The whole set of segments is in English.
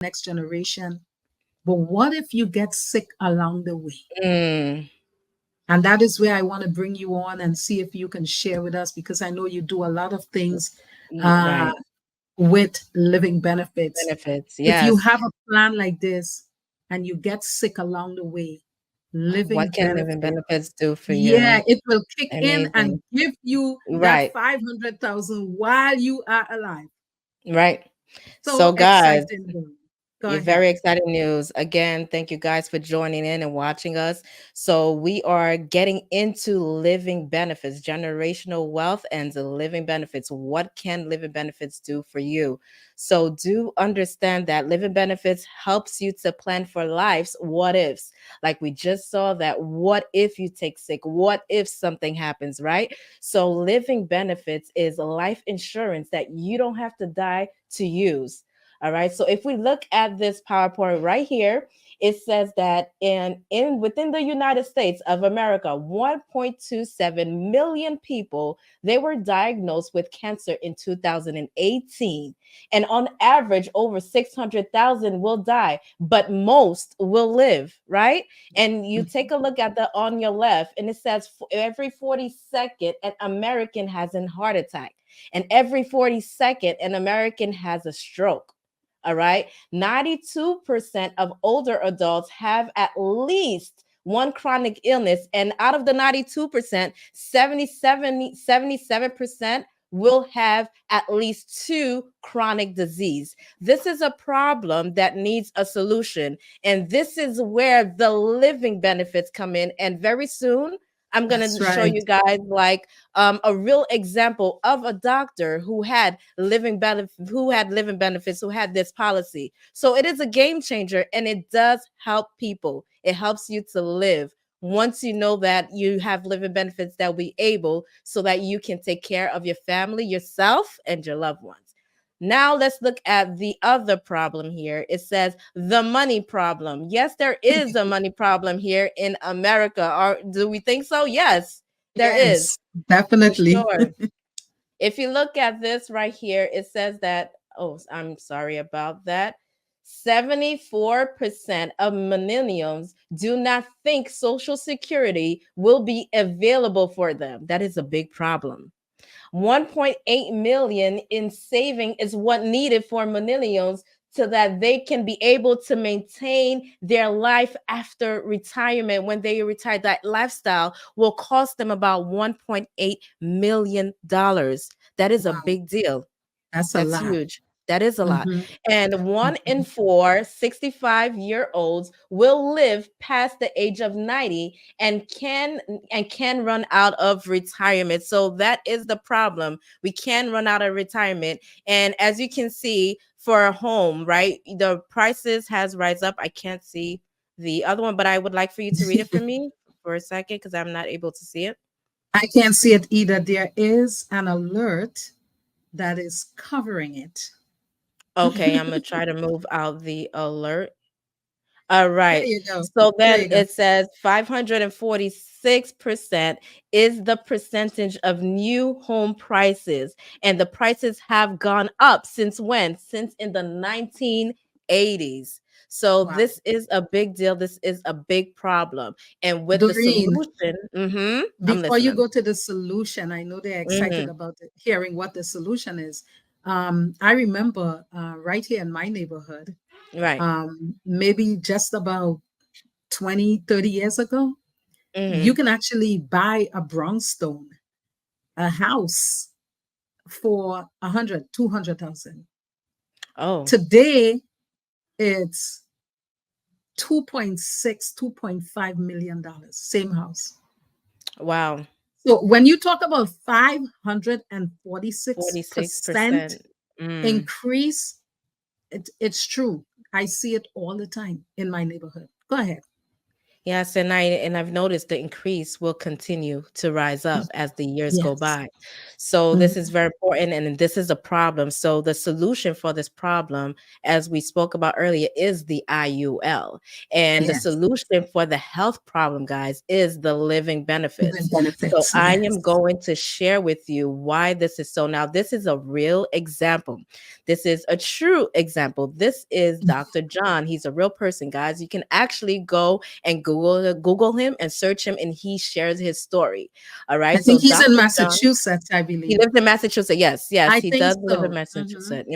next generation. But what if you get sick along the way? Mm, And that is where I want to bring you on and see if you can share with us, because I know you do a lot of things uh, right. with living benefits. Benefits. If you Yes. have a plan like this and you get sick along the way, living What can living benefit, benefits do for yeah, you? it will kick in and Amazing. give you that Right. 500,000 while you are alive. Right. So, So guys, exciting, girl. Go you're ahead. very exciting news. Again, thank you guys for joining in and watching us. So, we are getting into living benefits, generational wealth, and the living benefits. What can living benefits do for you? So, do understand that living benefits helps you to plan for life's what ifs. Like we just saw that what if you take sick? What if something happens, right? So, living benefits is life insurance that you don't have to die to use. All right. So if we look at this PowerPoint right here, it says that in within the United States of America, 1.27 million people they were diagnosed with cancer in 2018. And on average, over 600,000 will die, but most will live, right? And you take a look at the on your left, and it says every 42nd, an American has a heart attack, and every 42nd, an American has a stroke. All right. 92% of older adults have at least one chronic illness. And out of the 92%, 77% will have at least two chronic disease. This is a problem that needs a solution. And this is where the living benefits come in. And very soon, I'm going That's to show right. you guys like a real example of a doctor who had living benefits, who had this policy. So it is a game changer, and it does help people. It helps you to live. Once you know that you have living benefits, that will be able so that you can take care of your family, yourself, and your loved ones. Now let's look at the other problem here. It says the money problem. Yes, there is a money problem here in America. Or do we think so? Yes, there is Yes, for definitely. sure. If you look at this right here, it says that, oh, I'm sorry about that. 74% of millennials do not think Social Security will be available for them. That is a big problem. 1.8 million in saving is what needed for millennials so that they can be able to maintain their life after retirement. When they retire, that lifestyle will cost them about $1.8 million. That is a Wow, big deal. that's a That's lot. huge. That is a lot. Hmm. And one in four 65-year-olds will live past the age of 90 and can run out of retirement. So that is the problem. We can run out of retirement. And as you can see, for a home, right? The prices has rise up. I can't see the other one, but I would like for you to read it for me for a second because I'm not able to see it. I can't see it either. There is an alert that is covering it. Okay, I'm There gonna try to move out the alert. All right. you go. So There then you go. it says 546% is the percentage of new home prices. And the prices have gone up since when? Since in the 1980s. So Wow. this is a big deal. This is a big problem. And with the Doreen, solution, I'm before you listening. go to the solution, I know they're excited Hmm. about hearing what the solution is. I remember right here in my neighborhood, Right. maybe just about 20, 30 years ago, you Hmm. can actually buy a brownstone, a house for 100, 200,000. Oh, Today, it's 2.6, 2.5 million dollars, same house. wow. So when you talk about 546% 46%. Mm. increase, it's true. I see it all the time in my neighborhood. Go ahead. Yes, and I've noticed the increase will continue to rise up as the years go Yes. by. So this is Mhm. very important, and this is a problem. So the solution for this problem, as we spoke about earlier, is the IUL. And the Yes. solution for the health problem, guys, is the living Living benefits. So benefits. I am Yes. going to share with you why this is so. Now, this is a real example. This is a true example. This is Dr. John. He's a real person, guys. You can actually go and Google him and search him, and he shares his story. All I right. So think he's in Dr. John, Massachusetts, I he believe. lives in Massachusetts. Yes, yes, I he think does live in so. Hmm. Massachusetts.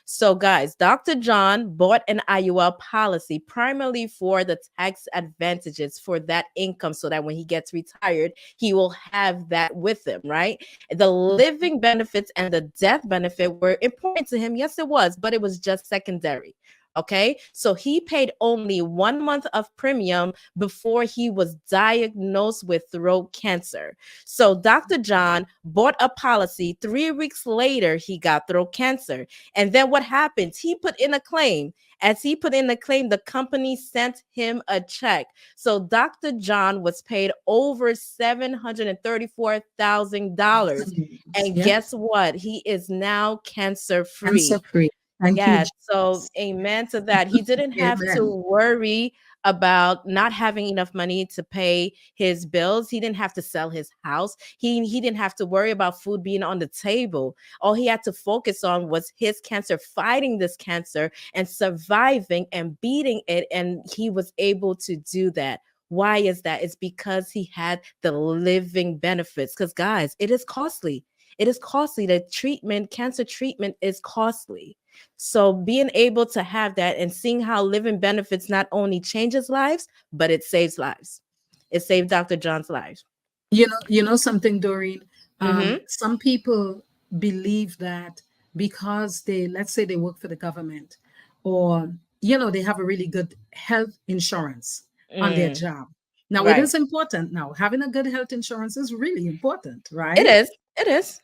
So, guys, Dr. John bought an IUL policy primarily for the tax advantages for that income, so that when he gets retired, he will have that with him, right? The living benefits and the death benefit were important to him. Yes, it was, but it was just secondary. Okay, so he paid only 1 month of premium before he was diagnosed with throat cancer. So Dr. John bought a policy. 3 weeks later, he got throat cancer. And then what happens? He put in a claim. As he put in the claim, the company sent him a check. So Dr. John was paid over $734,000. And Yeah. guess what? He is now cancer Cancer free. free. Thank you, Yes, so Jesus. amen to that. He didn't have to Amen. worry about not having enough money to pay his bills. He didn't have to sell his house. He didn't have to worry about food being on the table. All he had to focus on was his cancer, fighting this cancer and surviving and beating it, and he was able to do that. Why is that? It's because he had the living benefits. Cuz guys, it is costly. It is costly. The treatment, cancer treatment is costly. So being able to have that and seeing how living benefits not only changes lives, but it saves lives. It saved Dr. John's life. You know something, Doreen. Mm-hmm. Some people believe that because they, let's say, they work for the government, or they have a really good health insurance on their Mm, job. Now, it right. is important. Now, having a good health insurance is really important, It right? is. It is.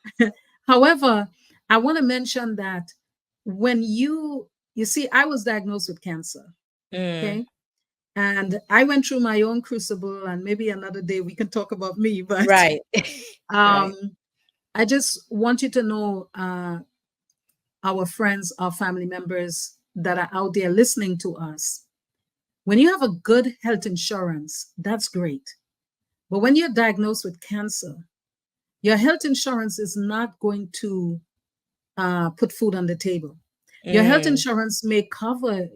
However, I want to mention that when you see, I was diagnosed with cancer. Mm, Okay. And I went through my own crucible, and maybe another day we can talk about me. But right. um, right. I just want you to know, our friends, our family members that are out there listening to us, when you have a good health insurance, that's great. But when you're diagnosed with cancer, your health insurance is not going to put food on the table. Your health Mm, insurance may cover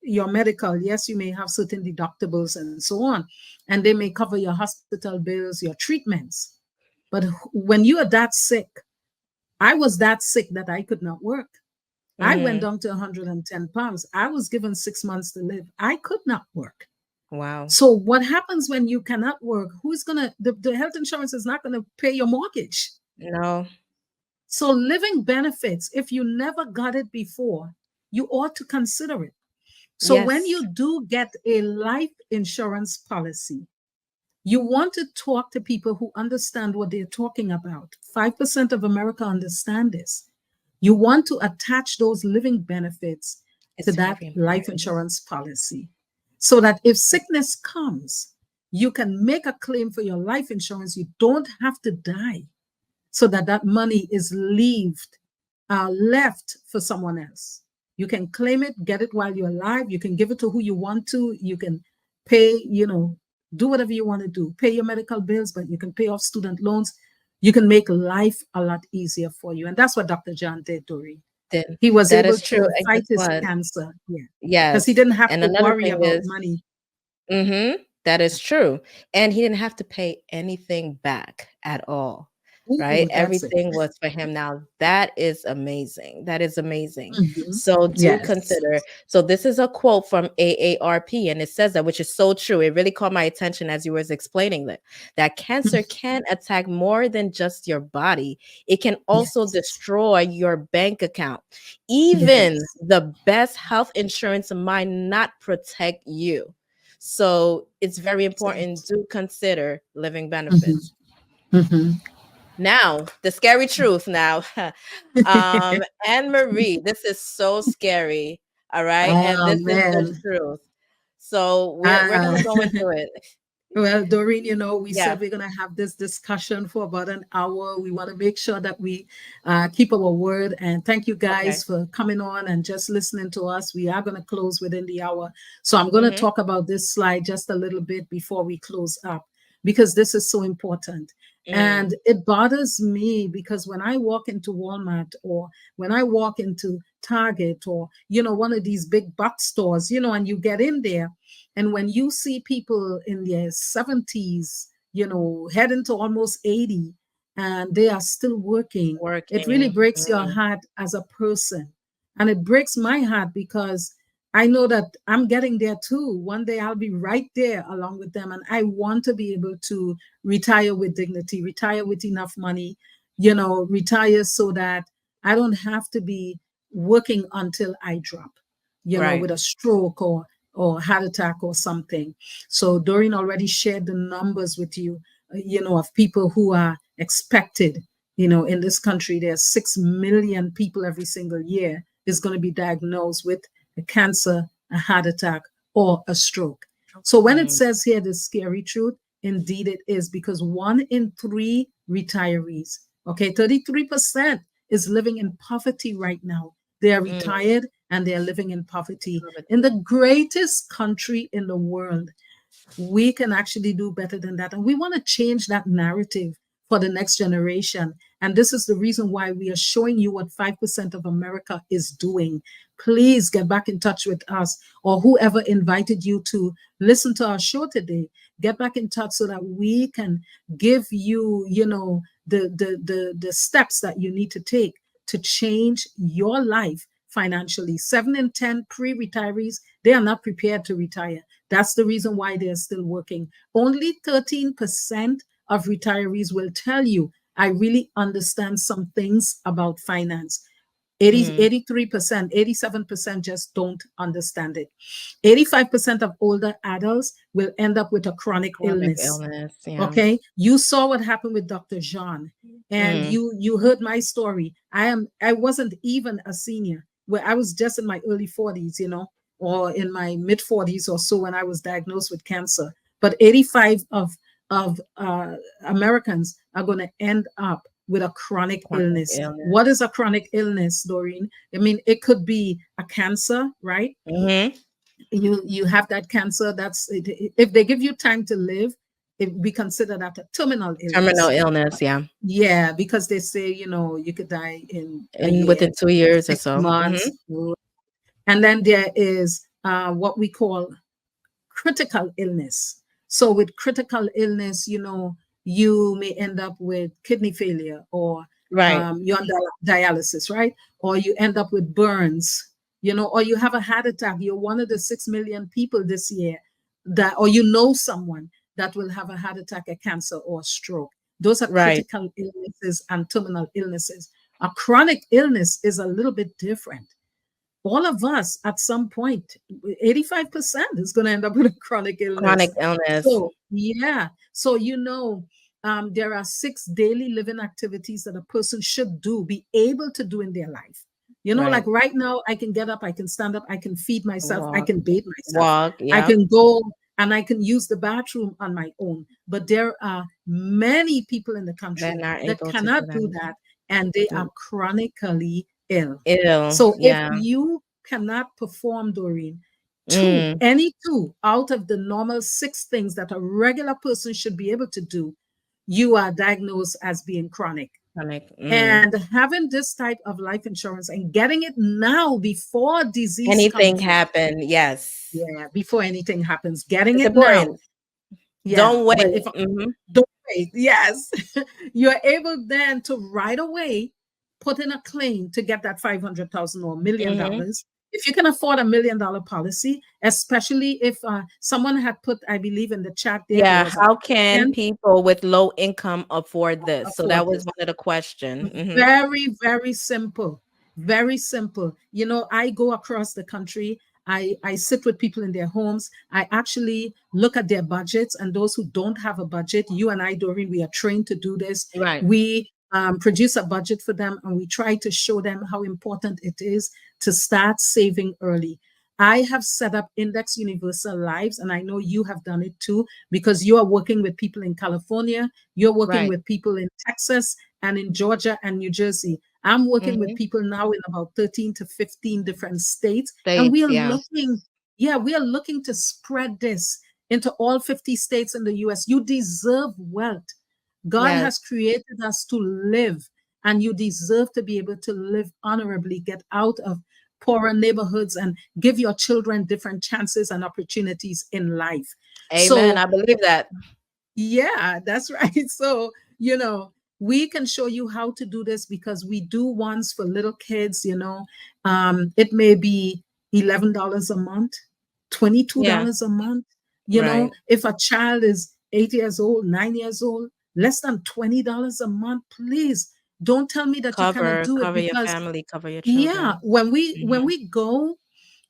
your medical. Yes, you may have certain deductibles and so on, and they may cover your hospital bills, your treatments. But when you are that sick, I was that sick that I could not work. I went mm-hmm. down to 110 pounds. I was given 6 months to live. I could not work. Wow. So what happens when you cannot work? Who's gonna the health insurance is not gonna pay your mortgage. No. So living benefits, if you never got it before, you ought to consider it. So when Yes. you do get a life insurance policy, you want to talk to people who understand what they're talking about. 5% of America understand this. You want to attach those living benefits to It's that very life important. insurance policy so that if sickness comes, you can make a claim for your life insurance. You don't have to die, so that that money is left for someone else. You can claim it, get it while you're alive. You can give it to who you want to. You can pay, do whatever you want to do. Pay your medical bills, but you can pay off student loans. You can make life a lot easier for you. And that's what Dr. John did, Dory. Then He was that able is true. to And fight guess his what? cancer. Yeah. Because he Yes. didn't have And to another worry thing about is, money. that is true. And he didn't have to pay anything back at all. Right? Ooh, that's it. Everything was for him. Now that is amazing. That is amazing. Mhm. So do Yes. consider. So this is a quote from AARP, and it says that, which is so true. It really caught my attention as you was explaining that cancer can attack more than just your body. It can also Yes. destroy your bank account. Even Yes. the best health insurance might not protect you. So it's very important Exactly. to consider living Mhm. benefits. Mhm. Now, the scary truth now. Anne Marie, this is so scary. All right. And Oh this is the man. truth. So we're Ah. gonna go into it. Well, Doreen, we said Yes. we're going to have this discussion for about an hour. We want to make sure that we keep our word. And thank you Okay. guys for coming on and just listening to us. We are going to close within the hour. So I'm going to Mm-hmm. talk about this slide just a little bit before we close up because this is so important. Mm. And it bothers me because when I walk into Walmart or when I walk into Target or, one of these big box stores, and you get in there, and when you see people in their 70s, heading to almost 80, and they are still working, it really Working. breaks your Mm. heart as a person. And it breaks my heart because I know that I'm getting there too. One day I'll be right there along with them. And I want to be able to retire with dignity, retire with enough money, retire so that I don't have to be working until I drop, Right. with a stroke or heart attack or something. So Doreen already shared the numbers with you, of people who are expected. In this country, there are 6 million people every single year is going to be diagnosed with a cancer, a heart attack, or a stroke. So when it Mm. says here the scary truth, indeed it is because 1 in 3 retirees, okay, 33% is living in poverty right now. They are Mm. retired and they are living in poverty in Poverty. the greatest country in the world. We can actually do better than that. And we want to change that narrative for the next generation. And this is the reason why we are showing you what 5% of America is doing. Please get back in touch with us or whoever invited you to listen to our show today. Get back in touch so that we can give you, the steps that you need to take to change your life financially. 7 in 10 pre-retirees, they are not prepared to retire. That's the reason why they're still working. Only 13% of retirees will tell you, I really understand some things about finance. 80, Mm. 83%, 87% just don't understand it. 85% of older adults will end up with a chronic Chronic illness. illness. Yeah. Okay, you saw what happened with Dr. Jean, and Mm. you heard my story. I wasn't even a senior, where I was just in my early 40s, or in my mid 40s or so when I was diagnosed with cancer. But 85 of Americans are going to end up with a chronic Chronic illness. What is illness. a chronic illness, Doreen? I mean, it could be a cancer, right? Mm-hmm. You have that cancer. If they give you time to live, we consider that a terminal Terminal illness. illness. Yeah. Yeah, because they say, you could die in a And year, within 2 years or six so. Mm-hmm. months and then there is what we call critical illness. So with critical illness, you may end up with kidney failure, or Right. you're on dialysis, right? Or you end up with burns, or you have a heart attack. You're one of the 6 million people this year or someone that will have a heart attack, a cancer, or a stroke. Those are Right. critical illnesses and terminal illnesses. A chronic illness is a little bit different. All of us at some point, 85% is going to end up with a chronic Chronic illness. illness. So, yeah. So, there are 6 daily living activities that a person should be able to do in their life. Like Right. right now, I can get up, I can stand up, I can feed myself, I Walk. can bathe myself, Walk. I Yeah. can go and I can use the bathroom on my own. But there are many people in the They're country not that able to cannot do do that. that, and they are Do chronically ill. ill. So if Yeah. you cannot perform, Doreen, Mm. any two out of the normal 6 things that a regular person should be able to do, you are diagnosed as being chronic. Chronic. Mm. And having this type of life insurance and getting it now before disease Anything comes in, happen? Yes. yeah, before anything happens, getting It's it now. important. Yeah, Don't but wait. if Mhm. don't wait, yes, you're able then to right away put in a claim to get that 500,000 or Mhm. $1 million. If you can afford $1 million policy, especially if someone had put, I believe in the chat there Yeah, was a how can question, people with low income afford this? So afford that was this. one of the question. Mhm. Very, very simple. Very simple. I go across the country. I sit with people in their homes. I actually look at their budgets, and those who don't have a budget, you and I, Doreen, we are trained to do this. Right. We produce a budget for them, and we try to show them how important it is to start saving early. I have set up Index Universal Lives, and I know you have done it too, because you are working with people in California, you're working Right. with people in Texas and in Georgia and New Jersey. I'm working with Hmm. people now in about 13 to 15 different states, and we States, are yeah. looking, yeah, we are looking to spread this into all 50 states in the US. You deserve wealth. God Yes. has created us to live, and you deserve to be able to live honorably, get out of poorer neighborhoods, and give your children different chances and opportunities in life. Amen. So, I believe that. yeah, that's right. So, we can show you how to do this because we do ones for little kids. It may be $11 a month, Yeah. $22 a month. Right. If a child is 8 years old, 9 years old, less than $20 a month, please don't tell me that you cannot do it, Cover your because family, cover your yeah, children. when we Hmm. go